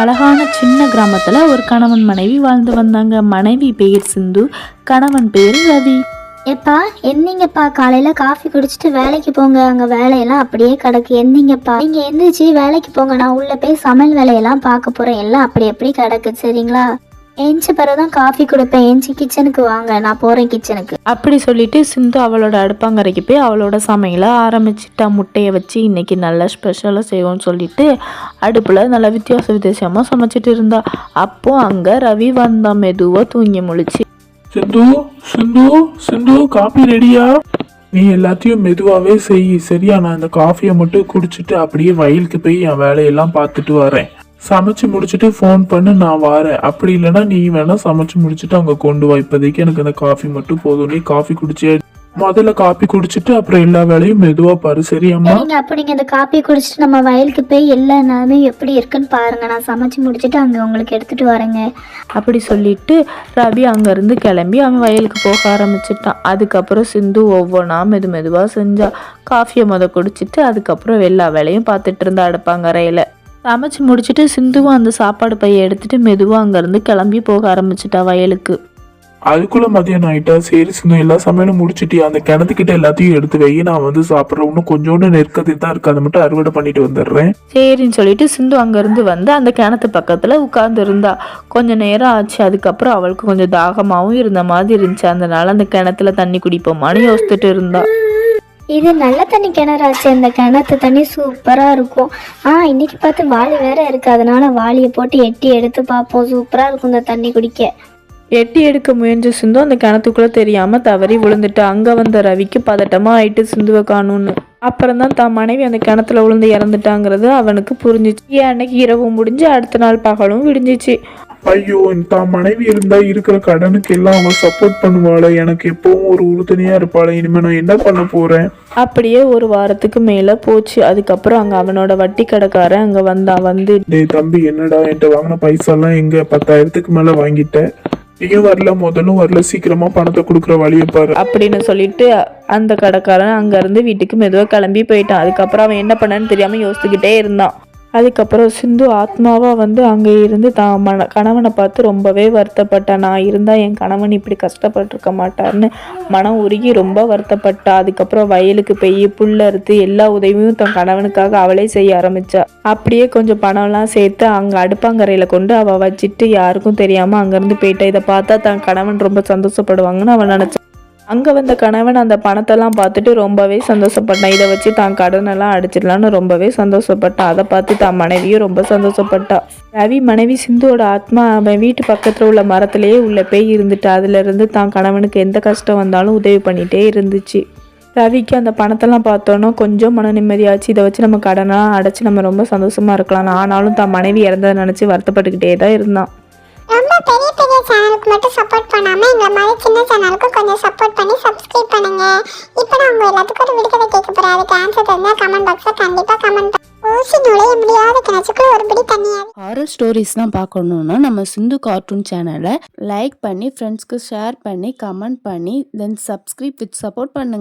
அழகான சின்ன கிராமத்துல ஒரு கணவன் மனைவி வாழ்ந்து வந்தாங்க. மனைவி பெயர் சிந்து, கணவன் பெயர் ரவி. எப்பா எந்திங்கப்பா, காலையில காஃபி குடிச்சிட்டு வேலைக்கு போங்க. அங்க வேலையெல்லாம் அப்படியே கிடக்கு. எந்திங்கப்பா, நீங்க எந்திரிச்சு வேலைக்கு போங்க. நான் உள்ள போய் சமையல் வேலையெல்லாம் பார்க்க போறேன். எல்லாம் அப்படி கிடக்கு, சரிங்களா? ஏஞ்சி பிறகுதான் காஃபி கொடுப்பேன். ஏஞ்சி கிச்சனுக்கு வாங்க, நான் போறேன் கிச்சனுக்கு. அப்படி சொல்லிட்டு சிந்து அவளோட அடுப்பாங்கரைக்கு போய் அவளோட சமையலை ஆரம்பிச்சிட்டா. முட்டையை வச்சு இன்னைக்கு நல்லா ஸ்பெஷலாக செய்வோம்னு சொல்லிட்டு அடுப்பில் நல்லா வித்தியாசமாக சமைச்சிட்டு இருந்தா. அப்போ அங்கே ரவி வந்தா. மெதுவாக தூங்கி முழிச்சு, சிந்து சிந்து சிந்து காபி ரெடியா? நீ எல்லாத்தையும் மெதுவாகவே செய், சரியா? நான் இந்த காஃபியை மட்டும் குடிச்சிட்டு அப்படியே வயலுக்கு போய் என் வேலையெல்லாம் பார்த்துட்டு வரேன். சமைச்சு முடிச்சுட்டு ஃபோன் பண்ணு, நான் வரேன். அப்படி இல்லைன்னா நீ வேணா சமைச்சு முடிச்சுட்டு அங்கே கொண்டு வா. இப்போதைக்கு எனக்கு அந்த காஃபி மட்டும் போதும். நீ காஃபி குடிச்சே. முதல்ல காப்பி குடிச்சிட்டு அப்புறம் எல்லா வேலையும் மெதுவா பாரு, சரியாம்மா? அப்படிங்க இந்த காப்பி குடிச்சிட்டு நம்ம வயலுக்கு போய் எல்லா நாளும் எப்படி இருக்குன்னு பாருங்க. நான் சமைச்சு முடிச்சுட்டு அங்க உங்களுக்கு எடுத்துட்டு வரேங்க. அப்படி சொல்லிட்டு ரவி அங்கேருந்து கிளம்பி அவன் வயலுக்கு போக ஆரம்பிச்சிட்டான். அதுக்கப்புறம் சிந்து ஒவ்வொன்றா மெதுவாக செஞ்சா. காஃபியை குடிச்சிட்டு அதுக்கப்புறம் எல்லா வேலையும் பார்த்துட்டு இருந்தா அடுப்பாங்கரையில். சமைச்சு முடிச்சுட்டு சிந்துவும் அந்த சாப்பாடு பையை எடுத்துட்டு மெதுவாக அங்கேருந்து கிளம்பி போக ஆரம்பிச்சிட்டா வயலுக்கு. அதுக்குள்ள மதியம் ஆயிட்டா. சரி சிந்து, எல்லா சமையலும் முடிச்சிட்டியா? அந்த கிணத்துக்கிட்ட எல்லாத்தையும் எடுத்து வை, நான் வந்து சாப்பிட்றேன். இன்னும் கொஞ்சோண்டு நெருக்கத்தை தான் இருக்கு, அதை மட்டும் அறுவடை பண்ணிட்டு வந்துடுறேன். சரின்னு சொல்லிட்டு சிந்து அங்கேருந்து வந்து அந்த கிணத்து பக்கத்தில் உட்கார்ந்து இருந்தா. கொஞ்சம் நேரம் ஆச்சு. அதுக்கப்புறம் அவளுக்கு கொஞ்சம் தாகமாகவும் இருந்த மாதிரி இருந்துச்சு. அதனால அந்த கிணத்துல தண்ணி குடிப்போமான்னு யோசிச்சுட்டு இருந்தா. இது நல்ல தண்ணி கிணறாச்சு. இந்த கிணத்து தண்ணி சூப்பரா இருக்கும். இன்னைக்கு பார்த்து வாளி வேற இருக்கு, அதனால வாளியை போட்டு எட்டி எடுத்து பார்ப்போம். சூப்பரா இருக்கும் இந்த தண்ணி குடிக்க. எட்டி எடுக்க முயன்ற சிந்து அந்த கிணத்துக்குள்ள தெரியாம தவறி விழுந்துட்டு. அங்க வந்த ரவிக்கு பதட்டமா ஆயிட்டு சிந்துவை காணும்னு. அப்புறம்தான் தான் மனைவி அந்த கிணத்துல விழுந்து இறந்துட்டாங்கிறது அவனுக்கு புரிஞ்சிச்சு. அன்னைக்கு இரவு முடிஞ்சு அடுத்த நாள் பகலும் விடிஞ்சிச்சு. ஐயோ, தான் மனைவி இருந்தா இருக்கிற கடனுக்கு எல்லாம் அவன் சப்போர்ட் பண்ணுவாள, எனக்கு எப்பவும் ஒரு உறுதுணையா இருப்பாள. இனிமே நான் என்ன பண்ண போறேன்? அப்படியே ஒரு வாரத்துக்கு மேல போச்சு. அதுக்கப்புறம் அங்க அவனோட வட்டி கடைக்காரன் அங்க வந்து, டேய் தம்பி, என்னடா என்கிட்ட வாங்கின பைசா எல்லாம் எங்க? 10,000க்கு மேல வாங்கிட்டேன். நீயும் வரல, முதலும் வரல, சீக்கிரமா பணத்தை கொடுக்குற வழியை பாரு அப்படின்னு சொல்லிட்டு அந்த கடைக்காரன் அங்க இருந்து வீட்டுக்கு மெதுவா கிளம்பி போயிட்டான். அதுக்கப்புறம் அவன் என்ன பண்ணான்னு தெரியாம யோசிச்சுக்கிட்டே இருந்தான். அதுக்கப்புறம் சிந்து ஆத்மாவா வந்து அங்கே இருந்து தான் கணவனை பார்த்து ரொம்பவே வருத்தப்பட்டான். நான் இருந்தா என் கணவன் இப்படி கஷ்டப்பட்டிருக்க மாட்டார்னு மனம் உருகி ரொம்ப வருத்தப்பட்டா. அதுக்கப்புறம் வயலுக்கு போய் புல்ல அறுத்து எல்லா உதவியும் தன் கணவனுக்காக அவளே செய்ய ஆரம்பிச்சா. அப்படியே கொஞ்சம் பணம்லாம் சேர்த்து அங்க அடுப்பாங்கரையில கொண்டு அவ வச்சுட்டு யாருக்கும் தெரியாம அங்கிருந்து போயிட்டா. இதை பார்த்தா தன் கணவன் ரொம்ப சந்தோஷப்படுவாங்கன்னு அவன் நினைச்சான். அங்கே வந்த கணவன் அந்த பணத்தெல்லாம் பார்த்துட்டு ரொம்பவே சந்தோஷப்பட்டான். இதை வச்சு தான் கடனெல்லாம் அடிச்சிடலான்னு ரொம்பவே சந்தோஷப்பட்டான். அதை பார்த்து தான் மனைவியும் ரொம்ப சந்தோஷப்பட்டா. ரவி மனைவி சிந்துவோட ஆத்மா அவன் வீட்டு பக்கத்தில் உள்ள மரத்திலேயே உள்ள போய் இருந்துட்டு அதுலேருந்து தான் கணவனுக்கு எந்த கஷ்டம் வந்தாலும் உதவி பண்ணிகிட்டே இருந்துச்சு. ரவிக்கு அந்த பணத்தெல்லாம் பார்த்தோன்னா கொஞ்சம் மன நிம்மதியாச்சு. இதை வச்சு நம்ம கடனெல்லாம் அடைச்சி நம்ம ரொம்ப சந்தோஷமாக இருக்கலாம். ஆனாலும் தான் மனைவி இறந்ததை நினச்சி வருத்தப்பட்டுக்கிட்டே தான் இருந்தான். ரொம்ப பெரிய பெரிய சேனலுக்கு மட்டும் சப்போர்ட் பண்ணாம எங்களை மாதிரி சின்ன சேனலுக்கு கொஞ்சம் சப்போர்ட் பண்ணி சப்ஸ்கிரைப் பண்ணுங்க. இப்போ நான் உங்க எல்லாத்துக்கும் ஒரு விடுதலை கேட்க போறேன். அதுக்கு ஆன்சர் தெரிஞ்சா கமெண்ட் பாக்ஸ்ல கண்டிப்பா கமெண்ட் ஊசி நுழைய முடியாத கிணச்சுக்குள்ள ஒரு பிடி தண்ணியா. ஹாரர் ஸ்டோரிஸ்லாம் பார்க்கணுன்னா நம்ம சிந்து கார்ட்டூன் சேனலை லைக் பண்ணி ஃப்ரெண்ட்ஸ்க்கு ஷேர் பண்ணி கமெண்ட் பண்ணி தென் சப்ஸ்கிரைப் வித் சப்போர்ட் பண்ணுங்க.